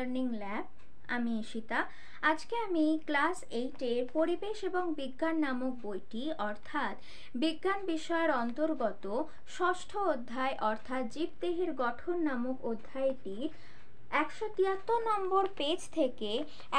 Learning lab. আমি ঈশিতা। আজকে আমি ক্লাস 8-এর পরিবেশ এবং বিজ্ঞান নামক বইটি অর্থাৎ বিজ্ঞান বিষয়ের অন্তর্গত ষষ্ঠ অধ্যায় অর্থাৎ জীবদেহের গঠন নামক অধ্যায়টির 173 নম্বর পেজ থেকে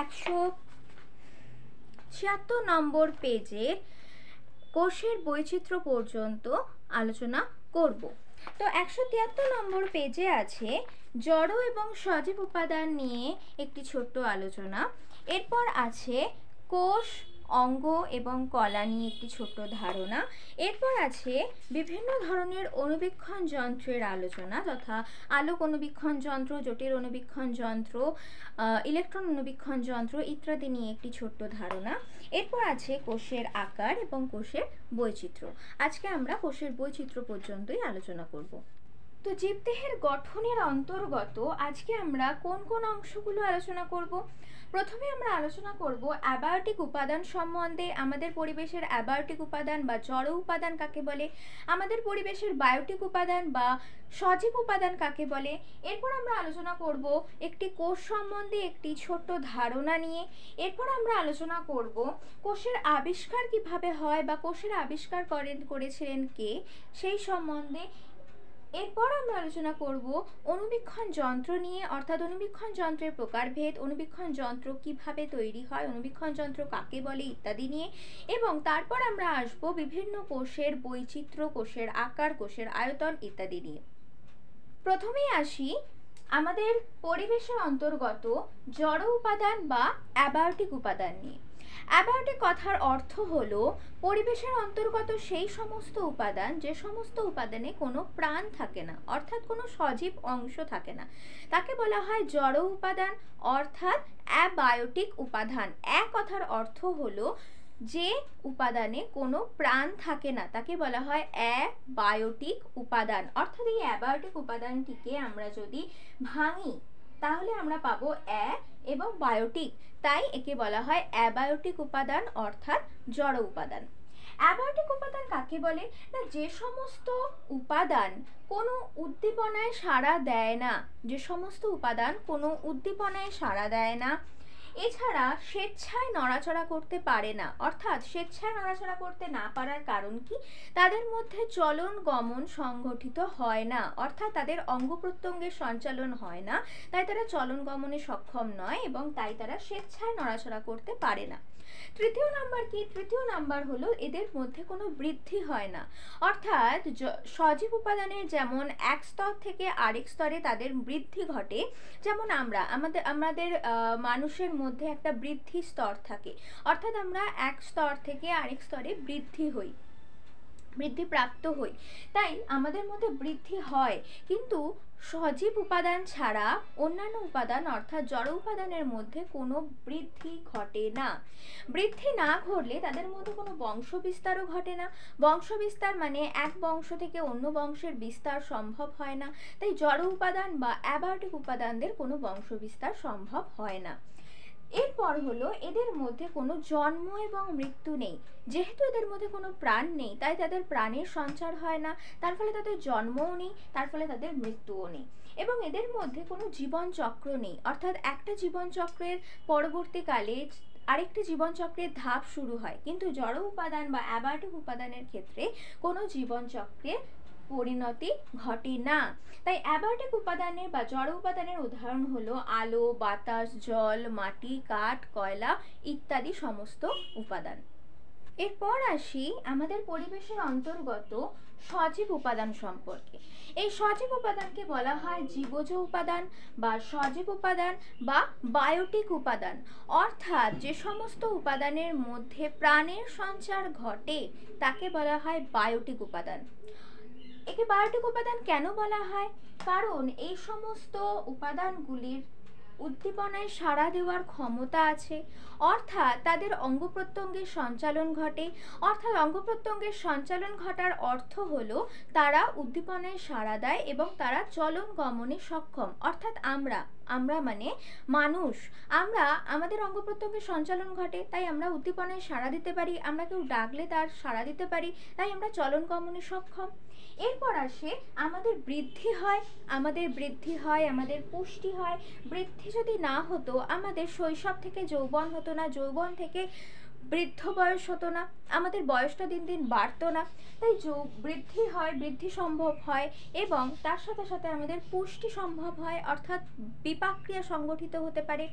176 নম্বর পেজের কোষের বৈচিত্র্য পর্যন্ত আলোচনা করব। তো 173 নম্বর পেজে আছে জড় এবং সজীব উপাদান নিয়ে একটি ছোট্ট আলোচনা। এরপর আছে কোষ, অঙ্গ এবং কলা নিয়ে একটি ছোট্ট ধারণা। এরপর আছে বিভিন্ন ধরনের অণুবীক্ষণ যন্ত্রের আলোচনা, যথা আলোক অণুবীক্ষণ যন্ত্র, জটিল অণুবীক্ষণ যন্ত্র, ইলেকট্রন অণুবীক্ষণ যন্ত্র ইত্যাদি নিয়ে একটি ছোট্ট ধারণা। এরপর আছে কোষের আকার এবং কোষের বৈচিত্র্য। আজকে আমরা কোষের বৈচিত্র্য পর্যন্তই আলোচনা করব। তো জীবদেহের গঠনের অন্তর্গত আজকে আমরা কোন কোন অংশগুলো আলোচনা করব? প্রথমে আমরা আলোচনা করব অ্যাবায়োটিক উপাদান সম্বন্ধে। আমাদের পরিবেশের অ্যাবায়োটিক উপাদান বা জড় উপাদান কাকে বলে, আমাদের পরিবেশের বায়োটিক উপাদান বা সজীব উপাদান কাকে বলে। এরপর আমরা আলোচনা করব একটি কোষ সম্বন্ধে একটি ছোট্ট ধারণা নিয়ে। এরপর আমরা আলোচনা করব কোষের আবিষ্কার কিভাবে হয় বা কোষের আবিষ্কার করেছিলেন কে সেই সম্বন্ধে। এরপর আমরা আলোচনা করব অণুবীক্ষণ যন্ত্র নিয়ে, অর্থাৎ অণুবীক্ষণ যন্ত্রের প্রকারভেদ, অণুবীক্ষণ যন্ত্র কিভাবে তৈরি হয়, অণুবীক্ষণ যন্ত্র কাকে বলে ইত্যাদি নিয়ে। এবং তারপর আমরা আসব বিভিন্ন কোষের বৈচিত্র্য, কোষের আকার, কোষের আয়তন ইত্যাদি নিয়ে। প্রথমেই আসি আমাদের পরিবেশের অন্তর্গত জড় উপাদান বা অ্যাবায়োটিক উপাদান নিয়ে। অ্যাবায়োটিক কথার অর্থ হলো পরিবেশের অন্তর্গত সেই সমস্ত উপাদান যে সমস্ত উপাদানে কোনো প্রাণ থাকে না, অর্থাৎ কোনো সজীব অংশ থাকে না, তাকে বলা হয় জড় উপাদান অর্থাৎ অ্যাবায়োটিক উপাদান। এক কথার অর্থ হলো যে উপাদানে কোনো প্রাণ থাকে না তাকে বলা হয় অ্যাবায়োটিক উপাদান। অর্থাৎ এই অ্যাবায়োটিক উপাদানটিকে আমরা যদি ভাঙি তাহলে আমরা পাবো অ্যা এবং বায়োটিক, তাই একে বলা হয় অ্যাবায়োটিক উপাদান অর্থাৎ জড় উপাদান। অ্যাবায়োটিক উপাদান কাকে বলে না, যে সমস্ত উপাদান কোনো উদ্দীপনায় সাড়া দেয় না, যে সমস্ত উপাদান কোনো উদ্দীপনায় সাড়া দেয় না, এছাড়া স্বেচ্ছায় নড়াচড়া করতে পারে না। অর্থাৎ স্বেচ্ছায় নড়াচড়া করতে না পারার কারণ কি, তাদের মধ্যে চলন গমন সংঘটিত হয় না, অর্থাৎ তাদের অঙ্গ প্রত্যঙ্গের সঞ্চালন হয় না, তাই তারা চলন গমনে সক্ষম নয় এবং তাই তারা স্বেচ্ছায় নড়াচড়া করতে পারে না। তৃতীয় নাম্বার কি, তৃতীয় নাম্বার হলো এদের মধ্যে কোনো বৃদ্ধি হয় না। অর্থাৎ সজীব উপাদানের যেমন এক স্তর থেকে আরেক স্তরে তাদের বৃদ্ধি ঘটে, যেমন আমাদের মানুষের মধ্যে একটা বৃদ্ধি স্তর থাকে, অর্থাৎ আমরা এক স্তর থেকে আরেক স্তরে বৃদ্ধিপ্রাপ্ত হই, তাই আমাদের মধ্যে বৃদ্ধি হয়। কিন্তু সজীব উপাদান ছাড়া অন্যান্য উপাদান অর্থাৎ জড় উপাদানের মধ্যে কোনো বৃদ্ধি ঘটে না। বৃদ্ধি না ঘটলে তাদের মধ্যে কোনো বংশ বিস্তারও ঘটে না। বংশ বিস্তার মানে এক বংশ থেকে অন্য বংশের বিস্তার সম্ভব হয় না, তাই জড় উপাদান বা অ্যাবায়োটিক উপাদানদের কোনো বংশ বিস্তার সম্ভব হয় না। এরপর হলো এদের মধ্যে কোনো জন্ম এবং মৃত্যু নেই। যেহেতু এদের মধ্যে কোনো প্রাণ নেই তাই তাদের প্রাণের সঞ্চার হয় না, তার ফলে তাদের জন্মও নেই, তার ফলে তাদের মৃত্যুও নেই। এবং এদের মধ্যে কোনো জীবন চক্র নেই, অর্থাৎ একটা জীবন চক্রের পরবর্তীকালে আরেকটি জীবন চক্রের ধাপ শুরু হয়, কিন্তু জড় উপাদান বা অ্যাবায়োটিক উপাদানের ক্ষেত্রে কোনো জীবন চক্রের পরিণতি ঘটে না। তাই অ্যাবায়োটিক উপাদানের বা জড় উপাদানের উদাহরণ হলো আলো, বাতাস, জল, মাটি, কাঠ, কয়লা ইত্যাদি সমস্ত উপাদান। এরপর আসি আমাদের পরিবেশের অন্তর্গত সজীব উপাদান সম্পর্কে। এই সজীব উপাদানকে বলা হয় জীবজ উপাদান বা সজীব উপাদান বা বায়োটিক উপাদান। অর্থাৎ যে সমস্ত উপাদানের মধ্যে প্রাণের সঞ্চার ঘটে তাকে বলা হয় বায়োটিক উপাদান। একে বায়োটিক উপাদান কেন বলা হয়, কারণ এই সমস্ত উপাদানগুলির উদ্দীপনায় সাড়া দেওয়ার ক্ষমতা আছে, অর্থাৎ তাদের অঙ্গ প্রত্যঙ্গের সঞ্চালন ঘটে। অর্থাৎ অঙ্গ প্রত্যঙ্গের সঞ্চালন ঘটার অর্থ হলো তারা উদ্দীপনায় সাড়া দেয় এবং তারা চলন গমনে সক্ষম। অর্থাৎ আমরা মানে মানুষ, আমাদের অঙ্গ প্রত্যঙ্গের সঞ্চালন ঘটে তাই আমরা উদ্দীপনায় সাড়া দিতে পারি, আমরা কেউ ডাকলে তার সাড়া দিতে পারি, তাই আমরা চলন গমনে সক্ষম। এরপর আসে আমাদের বৃদ্ধি হয়, আমাদের পুষ্টি হয়। বৃদ্ধি বৃদ্ধি যদি না হতো, আমাদের শৈশব থেকে যৌবন হতো না, যৌবন থেকে বৃদ্ধ বয়স হতো না, আমাদের বয়সটা দিন দিন বাড়তো না। তাই বৃদ্ধি হয়, বৃদ্ধি সম্ভব হয় এবং তার সাথে সাথে আমাদের পুষ্টি সম্ভব হয়, অর্থাৎ বিপাকক্রিয়া সংগঠিত হতে পারে।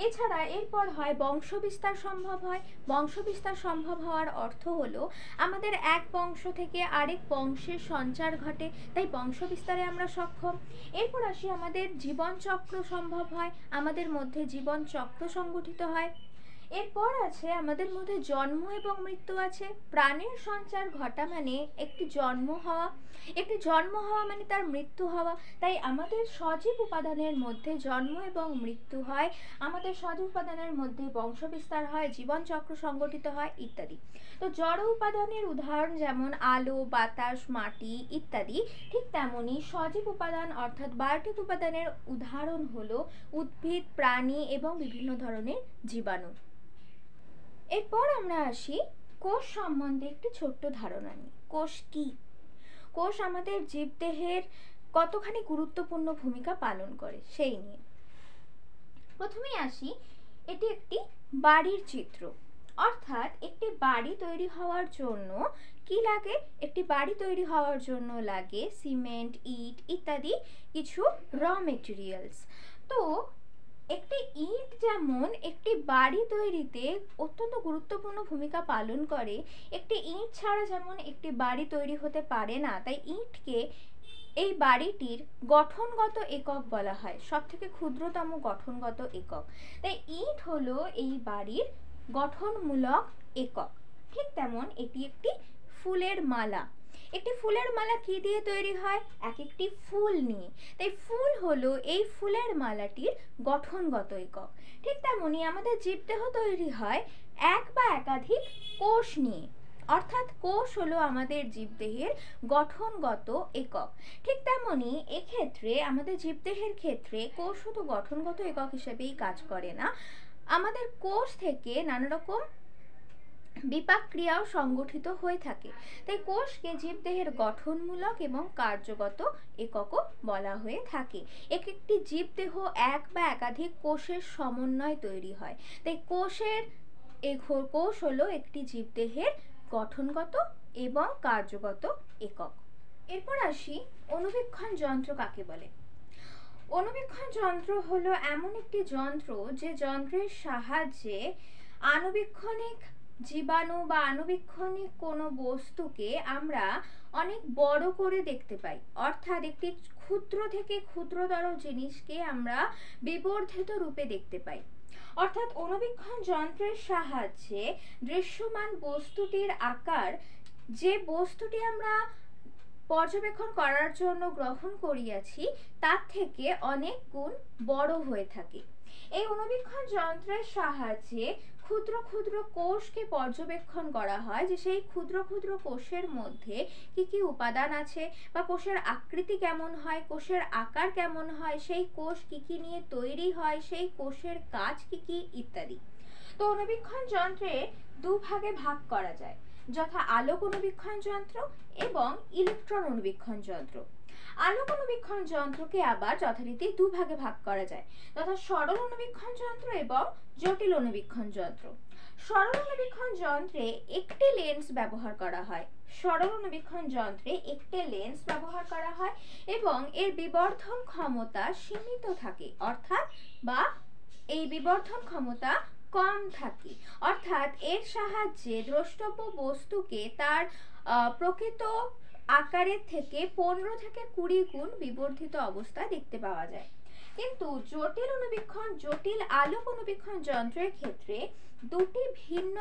এছাড়া এরপর হয় বংশবিস্তার সম্ভব হয়। বংশবিস্তার সম্ভব হওয়ার অর্থ হলো আমাদের এক বংশ থেকে আরেক বংশের সঞ্চার ঘটে, তাই বংশবিস্তারে আমরা সক্ষম। এরপর আসি আমাদের জীবনচক্র সম্ভব হয়, আমাদের মধ্যে জীবনচক্র সংগঠিত হয়। এরপর আছে আমাদের মধ্যে জন্ম এবং মৃত্যু আছে। প্রাণের সঞ্চার ঘটা মানে একটি জন্ম হওয়া, একটি জন্ম হওয়া মানে তার মৃত্যু হওয়া। তাই আমাদের সজীব উপাদানের মধ্যে জন্ম এবং মৃত্যু হয়, আমাদের সজীব উপাদানের মধ্যে বংশবিস্তার হয়, জীবনচক্র সংগঠিত হয় ইত্যাদি। তো জড় উপাদানের উদাহরণ যেমন আলো, বাতাস, মাটি ইত্যাদি, ঠিক তেমনি সজীব উপাদান অর্থাৎ বায়োটিক উপাদানের উদাহরণ হলো উদ্ভিদ, প্রাণী এবং বিভিন্ন ধরনের জীবাণু। এরপর আমরা আসি কোষ সম্বন্ধে একটি ছোট্ট ধারণা নিই। কোষ কি? কোষ আমাদের জীবদেহের কতখানি গুরুত্বপূর্ণ ভূমিকা পালন করে সেই নিয়ে। প্রথমেই আসি, এটি একটি বাড়ির চিত্র, অর্থাৎ একটি বাড়ি তৈরি হওয়ার জন্য কি লাগে? একটি বাড়ি তৈরি হওয়ার জন্য লাগে সিমেন্ট, ইট ইত্যাদি কিছু র মেটেরিয়ালস। তো একটি ইট যেমন একটি বাড়ি তৈরিতে অত্যন্ত গুরুত্বপূর্ণ ভূমিকা পালন করে, একটি ইট ছাড়া যেমন একটি বাড়ি তৈরি হতে পারে না, তাই ইটকে এই বাড়িটির গঠনগত একক বলা হয়, সব থেকে ক্ষুদ্রতম গঠনগত একক। তাই ইট হলো এই বাড়ির গঠনমূলক একক। ঠিক তেমন এটি একটি ফুলের মালা। একটি ফুলের মালা কি দিয়ে তৈরি হয়? এক একটি ফুল নিয়ে। তাই ফুল হলো এই ফুলের মালাটির গঠনগত একক। ঠিক তেমনি আমাদের জীবদেহ তৈরি হয় এক বা একাধিক কোষ নিয়ে, অর্থাৎ কোষ হলো আমাদের জীবদেহের গঠনগত একক। ঠিক তেমনি এক্ষেত্রে আমাদের জীবদেহের ক্ষেত্রে কোষ শুধু গঠনগত একক হিসেবেই কাজ করে না, আমাদের কোষ থেকে নানা রকম বিপাক ক্রিয়াও সংগঠিত হয়ে থাকে। তাই কোষকে জীবদেহের গঠনমূলক এবং কার্যগত এককও বলা হয়ে থাকে। এক একটি জীবদেহ এক বা একাধিক কোষের সমন্বয় তৈরি হয়। তাই কোষ হলো একটি জীবদেহের গঠনগত এবং কার্যগত একক। এরপর আসি, অণুবীক্ষণ যন্ত্র কাকে বলে? অণুবীক্ষণ যন্ত্র হলো এমন একটি যন্ত্র যে যন্ত্রের সাহায্যে আণুবীক্ষণিক জীবাণু বা আণুবীক্ষণিক কোনো বস্তুকে আমরা অনেক বড় করে দেখতে পাই, অর্থাৎ একটি ক্ষুদ্র থেকে ক্ষুদ্রতর জিনিসকে আমরা বিবর্ধিত রূপে দেখতে পাই। অর্থাৎ অণুবীক্ষণ যন্ত্রের সাহায্যে দৃশ্যমান বস্তুটির আকার, যে বস্তুটি আমরা পর্যবেক্ষণ করার জন্য গ্রহণ করিয়াছি তার থেকে অনেক গুণ বড় হয়ে থাকে। এই অণুবীক্ষণ যন্ত্রের সাহায্যে ক্ষুদ্র ক্ষুদ্র কোষকে পর্যবেক্ষণ করা হয়, যে সেই ক্ষুদ্র ক্ষুদ্র কোষের মধ্যে কি কি উপাদান আছে, বা কোষের আকৃতি কেমন হয়, কোষের আকার কেমন হয়, সেই কোষ কি কি নিয়ে তৈরি হয়, সেই কোষের কাজ কি কি ইত্যাদি। তো অণুবীক্ষণ যন্ত্রে দুভাগে ভাগ করা যায়, যথা আলোক অণুবীক্ষণ যন্ত্র এবং ইলেকট্রন অণুবীক্ষণ যন্ত্র। আলোক অণুবীক্ষণ যন্ত্রকে আবার যথারীতি দুভাগে ভাগ করা যায়, তথা সরল অণুবীক্ষণ যন্ত্র এবং জটিল অণুবীক্ষণ যন্ত্র। সরল অণুবীক্ষণ যন্ত্রে একটি লেন্স ব্যবহার করা হয়। সরল অণুবীক্ষণ যন্ত্রে একটি লেন্স ব্যবহার করা হয় এবং এর বিবর্ধন ক্ষমতা সীমিত থাকে, অর্থাৎ বা এই বিবর্ধন ক্ষমতা কম থাকে, অর্থাৎ এর সাহায্যে দ্রষ্টব্য বস্তুকে তার প্রকৃত আকারের থেকে 15 থেকে 20 গুণ বিবর্ধিত অবস্থায় দেখতে পাওয়া যায়। কিন্তু জটিল আলোক অণুবীক্ষণ যন্ত্রের ক্ষেত্রে দুটি ভিন্ন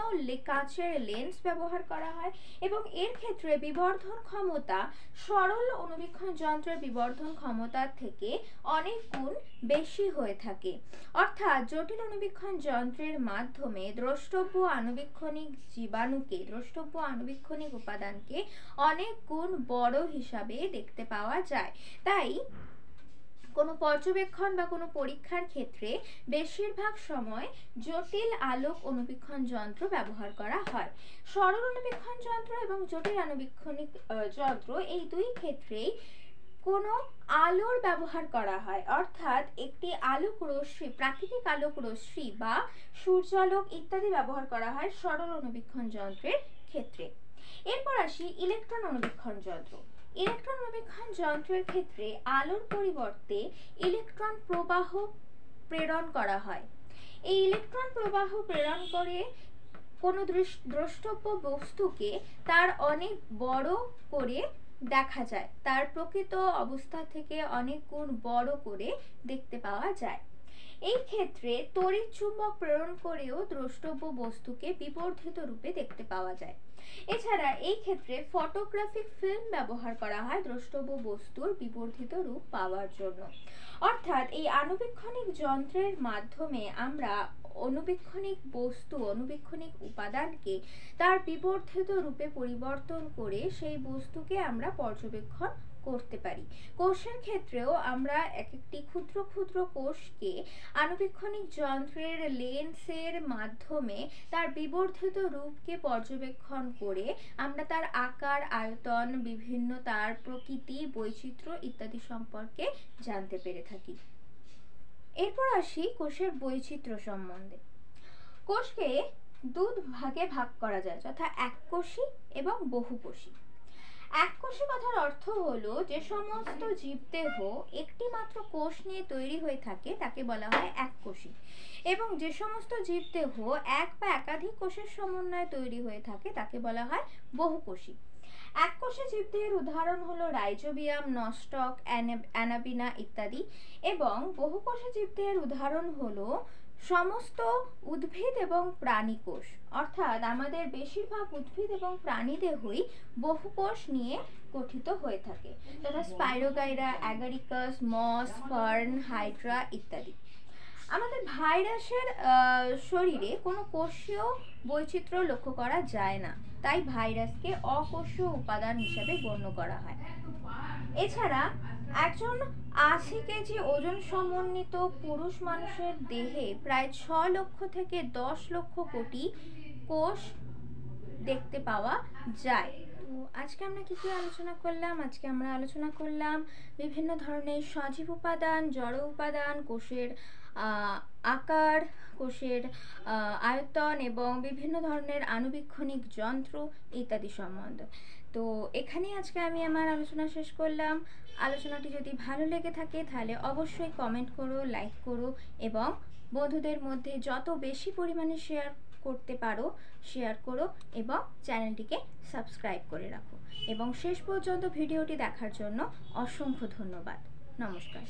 কাচের লেন্স ব্যবহার করা হয় এবং এর ক্ষেত্রে বিবর্ধন ক্ষমতা সরল অণুবীক্ষণ যন্ত্রের বিবর্ধন ক্ষমতার থেকে অনেক গুণ বেশি হয়ে থাকে। অর্থাৎ জটিল অণুবীক্ষণ যন্ত্রের মাধ্যমে দ্রষ্টব্য আণুবীক্ষণিক জীবাণুকে, দ্রষ্টব্য আণুবীক্ষণিক উপাদানকে অনেক গুণ বড় হিসাবে দেখতে পাওয়া যায়। তাই কোনো পর্যবেক্ষণ বা কোনো পরীক্ষার ক্ষেত্রে বেশিরভাগ সময় জটিল আলোক অণুবীক্ষণ যন্ত্র ব্যবহার করা হয়। সরল অণুবীক্ষণ যন্ত্র এবং জটিল আণুবীক্ষণিক যন্ত্র এই দুই ক্ষেত্রেই কোনো আলোর ব্যবহার করা হয়, অর্থাৎ একটি আলোক রশ্মি, প্রাকৃতিক আলোক রশ্মি বা সূর্যালোক ইত্যাদি ব্যবহার করা হয় সরল অণুবীক্ষণ যন্ত্রের ক্ষেত্রে। এরপর আসি ইলেকট্রন অণুবীক্ষণ যন্ত্র। ইলেকট্রন অণুবীক্ষণ যন্ত্রের ক্ষেত্রে আলোর পরিবর্তে ইলেকট্রন প্রবাহ প্রেরণ করা হয়। এই ইলেকট্রন প্রবাহ প্রেরণ করে কোনো দ্রষ্টব্য বস্তুকে তার অনেক বড় করে দেখা যায়, তার প্রকৃত অবস্থা থেকে অনেক গুণ বড় করে দেখতে পাওয়া যায়। এই ক্ষেত্রে তড়িৎ চুম্বক প্রেরণ করেও দ্রষ্টব্য বস্তুকে বিবর্ধিত রূপে দেখতে পাওয়া যায়। এছাড়া এই ক্ষেত্রে ফটোগ্রাফিক ফিল্ম ব্যবহার করা হয় দ্রষ্টব্য বস্তুর বিবর্ধিত রূপ পাওয়ার জন্য। অর্থাৎ এই আণুবীক্ষণিক যন্ত্রের মাধ্যমে আমরা অণুবীক্ষণিক বস্তু, অণুবীক্ষণিক উপাদানকে তার বিবর্ধিত রূপে পরিবর্তন করে সেই বস্তুকে আমরা পর্যবেক্ষণ করতে পারি। কোষের ক্ষেত্রেও আমরা এক একটি ক্ষুদ্র ক্ষুদ্র কোষকে আণুবীক্ষণিক যন্ত্রের লেন্সের মাধ্যমে তার বিবর্ধিত রূপকে পর্যবেক্ষণ করে আমরা তার আকার, আয়তন, বিভিন্ন তার প্রকৃতি, বৈচিত্র্য ইত্যাদি সম্পর্কে জানতে পেরে থাকি। এরপর আসি কোষের বৈচিত্র্য সম্বন্ধে। কোষকে দুই ভাগে ভাগ করা যায়, যথা এককোষী এবং বহুকোষী। এককোষী কথার অর্থ হলো যে সমস্ত জীবদেহ একটি মাত্র কোষ নিয়ে তৈরি হয়ে থাকে তাকে বলা হয় এককোষী, এবং যে সমস্ত জীবদেহ এক বা একাধিক কোষের সমন্বয়ে তৈরি হয়ে থাকে তাকে বলা হয় বহুকোষী। এককোষী জীবদেহের উদাহরণ হলো রাইজোবিয়াম, নস্টক, অ্যানাবিনা ইত্যাদি, এবং বহুকোষী জীবদেহের উদাহরণ হলো সমস্ত উদ্ভিদ এবং প্রাণী কোষ। অর্থাৎ আমাদের বেশিরভাগ উদ্ভিদ এবং প্রাণী দেহই বহুকোষ নিয়ে গঠিত হয়ে থাকে, তথা স্পাইরোগাইরা, অ্যাগারিকাস, মস, ফার্ন, হাইড্রা ইত্যাদি। আমাদের ভাইরাসের শরীরে কোনো কোষীয় বৈচিত্র্য লক্ষ্য করা যায় না, তাই ভাইরাসকে অকোষীয় উপাদান হিসেবে গণ্য করা হয়। এছাড়া একজন 80 কেজি ওজন সমন্বিত পুরুষ মানুষের দেহে প্রায় 6 লক্ষ থেকে 10 লক্ষ কোটি কোষ দেখতে পাওয়া যায়। তো আজকে আমরা কি আলোচনা করলাম? আজকে আমরা আলোচনা করলাম বিভিন্ন ধরনের সজীব উপাদান, জড় উপাদান, কোষের আকার, কোষের আয়তন এবং বিভিন্ন ধরনের আণুবীক্ষণিক যন্ত্র ইত্যাদি সম্বন্ধে। তো এখানেই আজকে আমি আমার আলোচনা শেষ করলাম। আলোচনাটি যদি ভালো লেগে থাকে তাহলে অবশ্যই কমেন্ট করো, লাইক করো এবং বন্ধুদের মধ্যে যত বেশি পরিমাণে শেয়ার করতে পারো শেয়ার করো, এবং চ্যানেলটিকে সাবস্ক্রাইব করে রাখো। এবং শেষ পর্যন্ত ভিডিওটি দেখার জন্য অসংখ্য ধন্যবাদ। নমস্কার।